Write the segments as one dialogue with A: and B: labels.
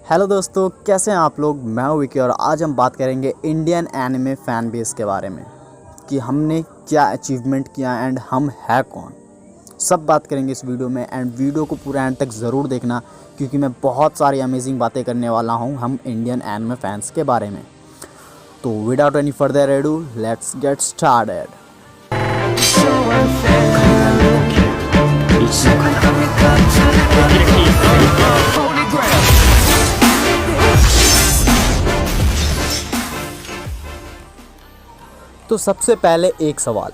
A: Hello दोस्तों, कैसे हैं आप लोग। मैं हूं विकी और आज हम बात करेंगे इंडियन एनिमे फ़ैन बेस के बारे में कि हमने क्या अचीवमेंट किया एंड हम है कौन। सब बात करेंगे इस वीडियो में एंड वीडियो को पूरा एंड तक ज़रूर देखना क्योंकि मैं बहुत सारी अमेजिंग बातें करने वाला हूं हम इंडियन एनिमे फैंस के बारे में। तो without any further edu let's get started. तो सबसे पहले एक सवाल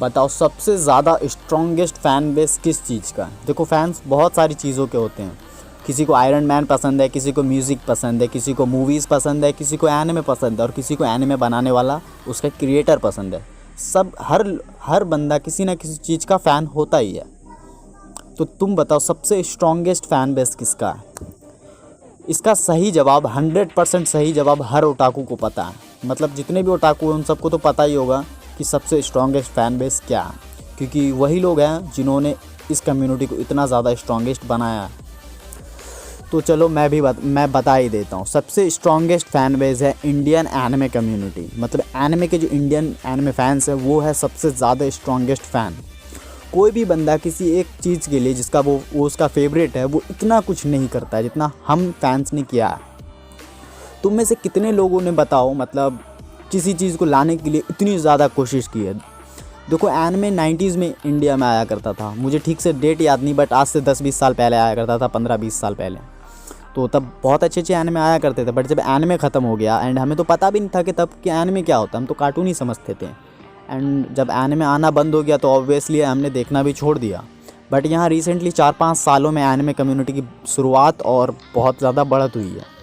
A: बताओ, सबसे ज़्यादा स्ट्रॉन्गेस्ट फ़ैन बेस किस चीज़ का है। देखो, फैंस बहुत सारी चीज़ों के होते हैं। किसी को आयरन मैन पसंद है, किसी को म्यूज़िक पसंद है, किसी को मूवीज़ पसंद है, किसी को एनिमे पसंद है और किसी को एनिमे बनाने वाला उसका क्रिएटर पसंद है। सब हर बंदा किसी ना किसी चीज़ का फ़ैन होता ही है। तो तुम बताओ सबसे स्ट्रॉन्गेस्ट फ़ैन बेस किसका है। इसका सही जवाब 100% सही जवाब हर ओटाकू को पता है। मतलब जितने भी ओटाकू हैं उन सबको तो पता ही होगा कि सबसे स्ट्रॉन्गेस्ट फ़ैन बेस क्या है, क्योंकि वही लोग हैं जिन्होंने इस कम्युनिटी को इतना ज़्यादा स्ट्रॉन्गेस्ट बनाया है। तो चलो मैं बता ही देता हूँ। सबसे स्ट्रॉन्गेस्ट फ़ैन बेस है इंडियन एनिमे कम्युनिटी। मतलब एनिमे के जो इंडियन एनिमे फैंस हैं वो है सबसे ज़्यादा स्ट्रॉन्गेस्ट फ़ैन। कोई भी बंदा किसी एक चीज़ के लिए जिसका वो उसका फेवरेट है वो इतना कुछ नहीं करता है जितना हम फैंस ने किया है। तुम में से कितने लोगों ने बताओ मतलब किसी चीज़ को लाने के लिए इतनी ज़्यादा कोशिश की है। देखो, एनिमे 90s में इंडिया में आया करता था। मुझे ठीक से डेट याद नहीं, बट आज से 10-20 साल पहले आया करता था, 15-20 साल पहले। तो तब बहुत अच्छे एनिमे आया करते थे। बट जब एनिमे ख़त्म हो गया एंड हमें तो पता भी नहीं था कि तब कि एनिमे क्या होता है, हम तो कार्टून ही समझते थे। एंड जब एनिमे आना बंद हो गया तो ऑब्वियसली हमने देखना भी छोड़ दिया। बट यहाँ रिसेंटली 4-5 सालों में एनिमे कम्युनिटी की शुरुआत और बहुत ज़्यादा बढ़त हुई है।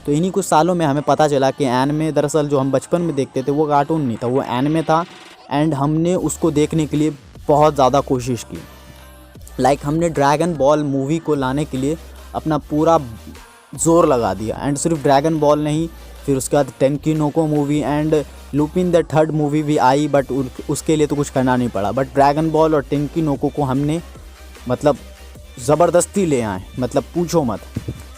A: तो इन्हीं कुछ सालों में हमें पता चला कि एनिमे दरअसल जो हम बचपन में देखते थे वो कार्टून नहीं था, वो एनिमे था। एंड हमने उसको देखने के लिए बहुत ज़्यादा कोशिश की। हमने ड्रैगन बॉल मूवी को लाने के लिए अपना पूरा ज़ोर लगा दिया। एंड सिर्फ ड्रैगन बॉल नहीं, फिर उसके बाद Tenki no Ko movie and Lupin the third movie भी आई, बट उसके लिए तो कुछ करना नहीं पड़ा। बट ड्रैगन बॉल और टेंकी नोको को हमने मतलब ज़बरदस्ती ले आए। मतलब पूछो मत।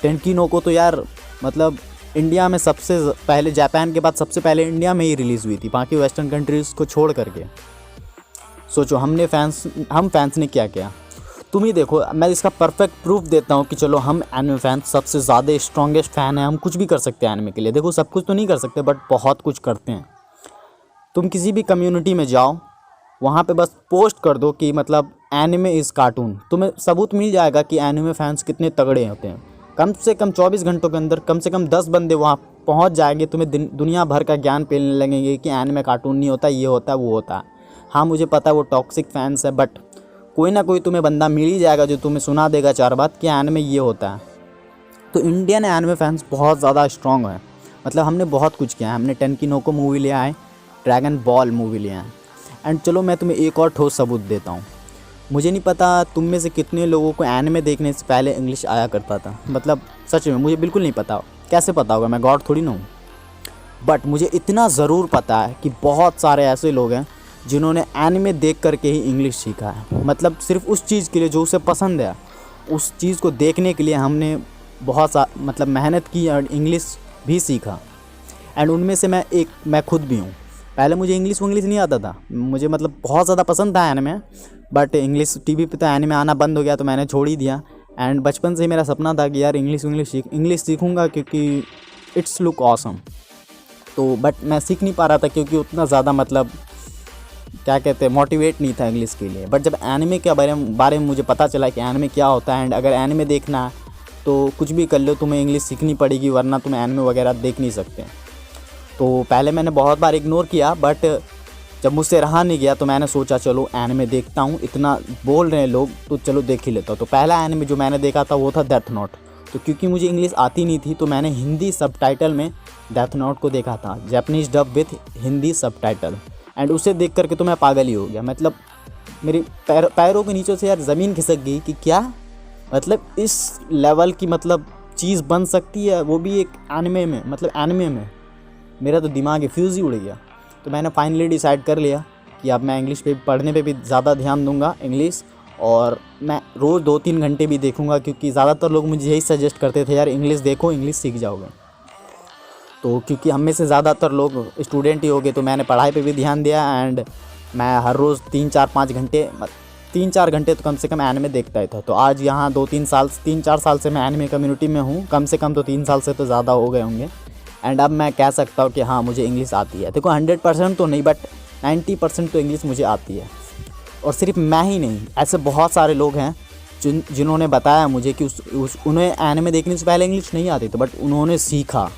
A: टेंकी नोको तो यार मतलब इंडिया में सबसे पहले, जापान के बाद सबसे पहले इंडिया में ही रिलीज़ हुई थी, बाकी वेस्टर्न कंट्रीज़ को छोड़ करके। सोचो हम फैंस ने क्या किया। तुम ही देखो, मैं इसका परफेक्ट प्रूफ देता हूँ कि चलो हम एनिमे फैंस सबसे ज़्यादा स्ट्रॉन्गेस्ट फ़ैन हैं। हम कुछ भी कर सकते हैं एनिमे के लिए। देखो, सब कुछ तो नहीं कर सकते बट बहुत कुछ करते हैं। तुम किसी भी कम्युनिटी में जाओ, वहाँ पे बस पोस्ट कर दो कि मतलब एनिमे इज़ कार्टून, तुम्हें सबूत मिल जाएगा कि एनिमे फैंस कितने तगड़े होते हैं। कम से कम 24 घंटों के अंदर कम से कम 10 बंदे वहाँ पहुँच जाएंगे। तुम्हें दुनिया भर का ज्ञान पेलने लगेंगे कि एनिमे कार्टून नहीं होता, ये होता है, वो होता है। हाँ, मुझे पता है वो टॉक्सिक फैंस है, बट कोई ना कोई तुम्हें बंदा मिल ही जाएगा जो तुम्हें सुना देगा 4 बात कि एनिमे ये होता है। तो इंडियन एनिमे फैंस बहुत ज़्यादा स्ट्रॉन्ग है। मतलब हमने बहुत कुछ किया है। हमने टेंकी नोको मूवी ले आए, ड्रैगन बॉल मूवी ले आए। एंड चलो मैं तुम्हें एक और ठोस सबूत देता हूँ। मुझे नहीं पता तुम में से कितने लोगों को एनिमे देखने से पहले इंग्लिश आया करता था। मतलब सच में मुझे बिल्कुल नहीं पता। कैसे पता होगा, मैं गॉड थोड़ी ना हूँ। बट मुझे इतना ज़रूर पता है कि बहुत सारे ऐसे लोग हैं जिन्होंने एनिमे देख करके ही इंग्लिश सीखा है। मतलब सिर्फ उस चीज़ के लिए जो उसे पसंद है, उस चीज़ को देखने के लिए हमने बहुत मतलब मेहनत की और इंग्लिश भी सीखा। एंड उनमें से मैं खुद भी हूँ। पहले मुझे इंग्लिश नहीं आता था। मुझे मतलब बहुत ज़्यादा पसंद था एनिमे, बट इंग्लिश टीवी पे तो एनिमे आना बंद हो गया तो मैंने छोड़ ही दिया। एंड बचपन से ही मेरा सपना था कि यार इंग्लिश सीखूँगा क्योंकि इट्स लुक ऑसम। तो बट मैं सीख नहीं पा रहा था क्योंकि उतना ज़्यादा मतलब क्या कहते हैं, मोटिवेट नहीं था इंग्लिश के लिए। बट जब एनिमे के बारे में मुझे पता चला कि एनिमे क्या होता है एंड अगर एनिमे देखना है तो कुछ भी कर लो, तुम्हें इंग्लिश सीखनी पड़ेगी वरना तुम एनिमे वगैरह देख नहीं सकते। तो पहले मैंने बहुत बार इग्नोर किया, बट जब मुझसे रहा नहीं गया तो मैंने सोचा चलो एनिमे देखता हूँ, इतना बोल रहे हैं लोग तो चलो देख ही लेता हूँ। तो पहला एनिमे जो मैंने देखा था वो था डेथ नोट। तो क्योंकि मुझे इंग्लिश आती नहीं थी तो मैंने हिंदी सबटाइटल में डेथ नोट को देखा था, Japanese dub with Hindi subtitle. And उसे देख करके तो मैं पागल ही हो गया। मतलब मेरे पैरों के नीचे से यार ज़मीन खिसक गई कि क्या मतलब इस लेवल की मतलब चीज़ बन सकती है, वो भी एक एनिमे में। मतलब एनिमे में मेरा तो दिमाग ही फ्यूज़ ही उड़ गया। तो मैंने फाइनली डिसाइड कर लिया कि अब मैं इंग्लिश पे पढ़ने पे भी ज़्यादा ध्यान दूंगा इंग्लिश, और मैं रोज़ 2-3 घंटे भी देखूँगा, क्योंकि ज़्यादातर लोग मुझे यही सजेस्ट करते थे, यार इंग्लिश देखो, इंग्लिश सीख जाओगे। तो क्योंकि हम में से ज़्यादातर लोग स्टूडेंट ही हो गए, तो मैंने पढ़ाई पे भी ध्यान दिया एंड मैं हर रोज़ 3-4 घंटे तो कम से कम एनिमे देखता ही था। तो आज यहाँ 3-4 साल से मैं एनिमे कम्युनिटी में हूँ, कम से कम तो 3 साल से तो ज़्यादा हो गए होंगे। एंड अब मैं कह सकता हूँ कि हाँ, मुझे इंग्लिश आती है। देखो 100% तो नहीं, बट 90% तो इंग्लिश मुझे आती है। और सिर्फ मैं ही नहीं, ऐसे बहुत सारे लोग हैं जिन्होंने बताया मुझे कि उन्हें एनिमे देखने से पहले इंग्लिश नहीं आती थी, बट उन्होंने सीखा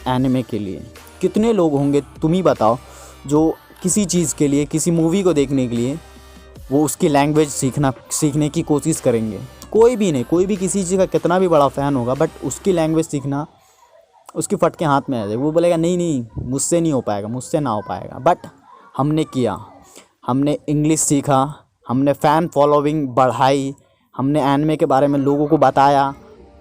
A: एनिमे के लिए। कितने लोग होंगे तुम ही बताओ जो किसी चीज़ के लिए, किसी मूवी को देखने के लिए वो उसकी लैंग्वेज सीखने की कोशिश करेंगे। कोई भी नहीं, कोई भी किसी चीज़ का कितना भी बड़ा फ़ैन होगा, बट उसकी लैंग्वेज सीखना उसकी फट के हाथ में आ जाएगा। वो बोलेगा नहीं नहीं, मुझसे नहीं हो पाएगा, मुझसे ना हो पाएगा। बट हमने किया, हमने इंग्लिश सीखा, हमने फ़ैन फॉलोइंग बढ़ाई, हमने एनिमे के बारे में लोगों को बताया,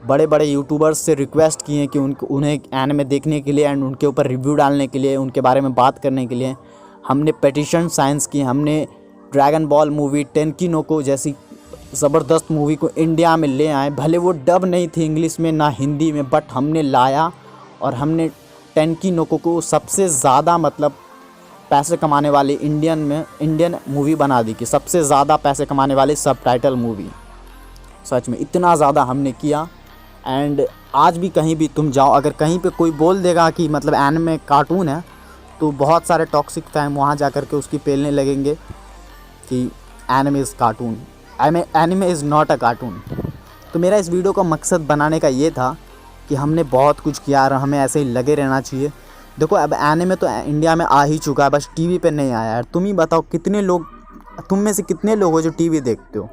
A: बड़े बड़े यूट्यूबर्स से रिक्वेस्ट किए कि उन्हें एनिमे देखने के लिए एंड उनके ऊपर रिव्यू डालने के लिए, उनके बारे में बात करने के लिए हमने पिटीशन साइंस की। हमने ड्रैगन बॉल मूवी टेंकी नो को जैसी ज़बरदस्त मूवी को इंडिया में ले आए। भले वो डब नहीं थी इंग्लिश में ना हिंदी में, बट हमने लाया और हमने टेंकी नो को सबसे ज़्यादा मतलब पैसे कमाने वाली इंडियन मूवी बना दी, कि सबसे ज़्यादा पैसे कमाने वाली सबटाइटल मूवी। सच में इतना ज़्यादा हमने किया। एंड आज भी कहीं भी तुम जाओ, अगर कहीं पे कोई बोल देगा कि मतलब एनिमे कार्टून है, तो बहुत सारे टॉक्सिक फैन वहाँ जा कर के उसकी पेलने लगेंगे कि anime is cartoon, anime is not a cartoon. तो मेरा इस वीडियो का मकसद बनाने का ये था कि हमने बहुत कुछ किया और हमें ऐसे ही लगे रहना चाहिए। देखो अब एनिमे तो इंडिया में आ ही चुका है, बस टीवी पे नहीं आया है। तुम ही बताओ कितने लोग, तुम में से कितने लोग हो जो टीवी देखते हो।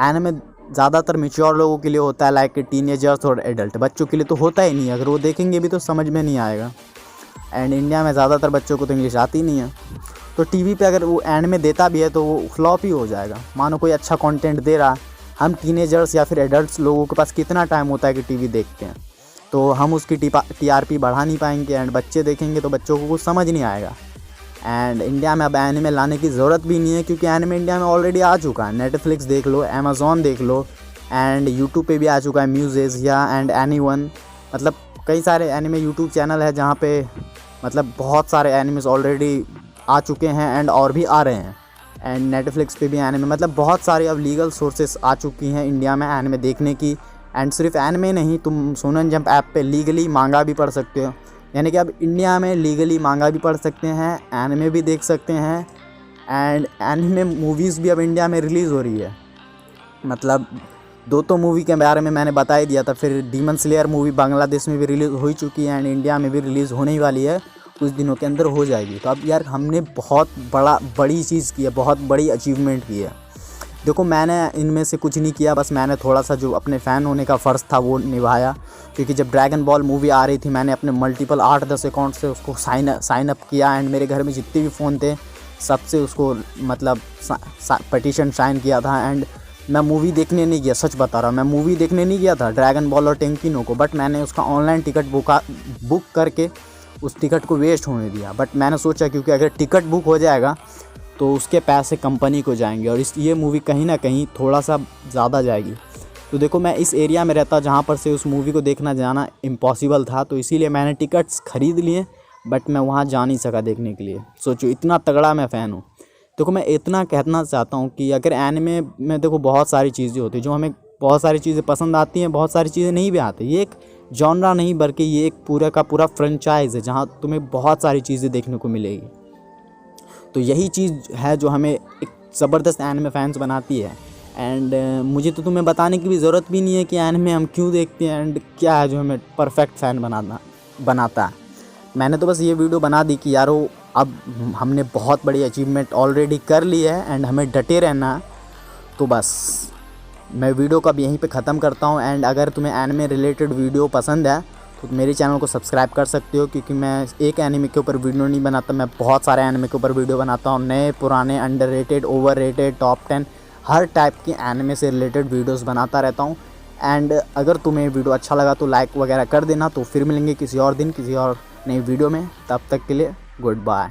A: एनिमे ज़्यादातर मैच्योर लोगों के लिए होता है, लाइक टीनेजर्स और एडल्ट। बच्चों के लिए तो होता ही नहीं है, अगर वो देखेंगे भी तो समझ में नहीं आएगा। एंड इंडिया में ज़्यादातर बच्चों को तो इंग्लिश आती नहीं है, तो टीवी पे अगर वो एनिमे देता भी है तो वो फ्लॉप ही हो जाएगा। मानो कोई अच्छा कंटेंट दे रहा है, हम टीनेजर्स या फिर एडल्ट्स लोगों के पास कितना टाइम होता है कि टीवी देखते हैं, तो हम उसकी TRP बढ़ा नहीं पाएंगे। एंड बच्चे देखेंगे तो बच्चों को कुछ समझ नहीं आएगा। एंड इंडिया में अब एनिमे लाने की ज़रूरत भी नहीं है, क्योंकि एनिमे इंडिया में ऑलरेडी आ चुका है। नेटफ्लिक्स देख लो, अमेज़ॉन देख लो, एंड यूट्यूब पे भी आ चुका है म्यूज़िज़ या एंड एनीवन। मतलब कई सारे एनिमे यूट्यूब चैनल है जहाँ पे मतलब बहुत सारे एनिमेस ऑलरेडी आ चुके हैं एंड और भी आ रहे हैं। एंड नेटफ्लिक्स पे भी एनिमे, मतलब बहुत सारी अब लीगल सोर्सेस आ चुकी हैं इंडिया में एनिमे देखने की। एंड सिर्फ एनिमे नहीं, तुम सोनन जंप ऐप पे लीगली मांगा भी पढ़ सकते हो। यानी कि अब इंडिया में लीगली मांगा भी पढ़ सकते हैं, एनिमे भी देख सकते हैं। एंड एनिमे मूवीज़ भी अब इंडिया में रिलीज़ हो रही है। मतलब 2 मूवी के बारे में मैंने बता ही दिया था। फिर डीमन स्लेयर मूवी बांग्लादेश में भी रिलीज़ हो चुकी है एंड इंडिया में भी रिलीज़ होने ही वाली है, कुछ दिनों के अंदर हो जाएगी। तो अब यार हमने बहुत बड़ी चीज़ की है, बहुत बड़ी अचीवमेंट की है। देखो मैंने इनमें से कुछ नहीं किया, बस मैंने थोड़ा सा जो अपने फ़ैन होने का फ़र्ज़ था वो निभाया। क्योंकि जब ड्रैगन बॉल मूवी आ रही थी, मैंने अपने मल्टीपल 8-10 अकाउंट से उसको साइन अप किया। एंड मेरे घर में जितने भी फ़ोन थे सबसे उसको मतलब पिटीशन साइन किया था। एंड मैं मूवी देखने नहीं गया, सच बता रहा हूँ, मैं मूवी देखने नहीं गया था ड्रैगन बॉल और टेंकी नो को, बट मैंने उसका ऑनलाइन टिकट बुक करके उस टिकट को वेस्ट होने दिया। बट मैंने सोचा क्योंकि अगर टिकट बुक हो जाएगा तो उसके पैसे कंपनी को जाएंगे और ये मूवी कहीं ना कहीं थोड़ा सा ज़्यादा जाएगी। तो देखो मैं इस एरिया में रहता जहाँ पर से उस मूवी को देखना जाना इम्पॉसिबल था, तो इसीलिए मैंने टिकट्स ख़रीद लिए, बट मैं वहाँ जा नहीं सका देखने के लिए। सोचो इतना तगड़ा मैं फ़ैन हूँ। देखो मैं इतना कहना चाहता हूँ कि अगर एनिमे में देखो बहुत सारी चीज़ें होती हैं जो हमें बहुत सारी चीज़ें पसंद आती हैं, बहुत सारी चीज़ें नहीं भी आती। ये एक जॉनरा नहीं बल्कि ये एक पूरा का पूरा फ्रेंचाइज़ है जहाँ तुम्हें बहुत सारी चीज़ें देखने को मिलेगी। तो यही चीज़ है जो हमें एक ज़बरदस्त एनिमे फैंस बनाती है। एंड मुझे तो तुम्हें बताने की भी ज़रूरत भी नहीं है कि एनिमे हम क्यों देखते हैं एंड क्या है जो हमें परफेक्ट फ़ैन बनाता है। मैंने तो बस ये वीडियो बना दी कि यारो अब हमने बहुत बड़ी अचीवमेंट ऑलरेडी कर ली है एंड हमें डटे रहना है। तो बस मैं वीडियो को अब यहीं पे ख़त्म करता हूँ। एंड अगर तुम्हें एनिमे रिलेटेड वीडियो पसंद है तो मेरे चैनल को सब्सक्राइब कर सकते हो, क्योंकि मैं एक एनिमे के ऊपर वीडियो नहीं बनाता, मैं बहुत सारे एनिमे के ऊपर वीडियो बनाता हूँ। नए पुराने, अंडररेटेड, ओवररेटेड, टॉप 10 हर टाइप की एनिमे से रिलेटेड वीडियोस बनाता रहता हूँ। एंड अगर तुम्हें वीडियो अच्छा लगा तो लाइक वगैरह कर देना। तो फिर मिलेंगे किसी और दिन किसी और नई वीडियो में, तब तक के लिए गुड बाय।